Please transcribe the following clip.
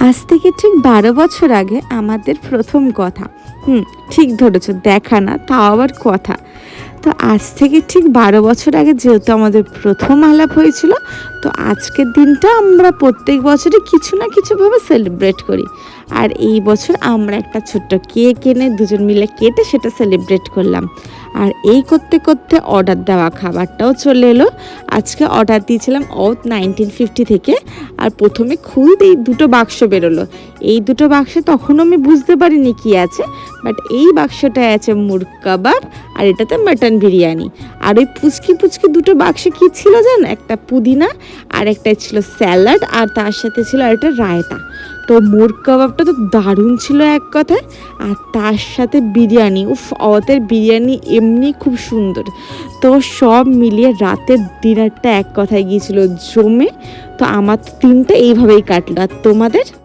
আজ থেকে ঠিক ১২ বছর আগে আমাদের প্রথম কথা। ঠিক ধরেছ, দেখা না, তাও আবার কথা। তো আজ থেকে ঠিক ১২ বছর আগে যেহেতু আমাদের প্রথম আলাপ হয়েছিল, তো আজকের দিনটা আমরা প্রত্যেক বছরই কিছু না কিছুভাবে সেলিব্রেট করি। আর এই বছর আমরা একটা ছোট্ট কেক এনে দুজন মিলে কেটে সেটা সেলিব্রেট করলাম। আর এই করতে করতে অর্ডার দেওয়া খাবারটাও চলে এলো। আজকে অর্ডার দিয়েছিলাম 1950 থেকে। আর প্রথমে খুলতেই দুটো বাক্স বেরোলো। এই দুটো বাক্সে তখনও আমি বুঝতে পারিনি কী আছে, বাট এই বাক্সটায় আছে মুরগ কাবাব আর এটাতে মাটন বিরিয়ানি। আর ওই পুচকি পুচকি দুটো বাক্সে কী ছিল জানো? একটা পুদিনা আর একটা ছিল স্যালাড, আর তার সাথে ছিল একটা রায়তা। তো মুরগ কাবাবটা তো দারুণ ছিল এক কথায়। আর তার সাথে বিরিয়ানি, ওদের বিরিয়ানি এমনি খুব সুন্দর। তো সব মিলিয়ে রাতের ডিনারটা এক কথায় গিয়েছিল জমে। তো আমার তো দিনটা এইভাবেই কাটলো। আর তোমাদের?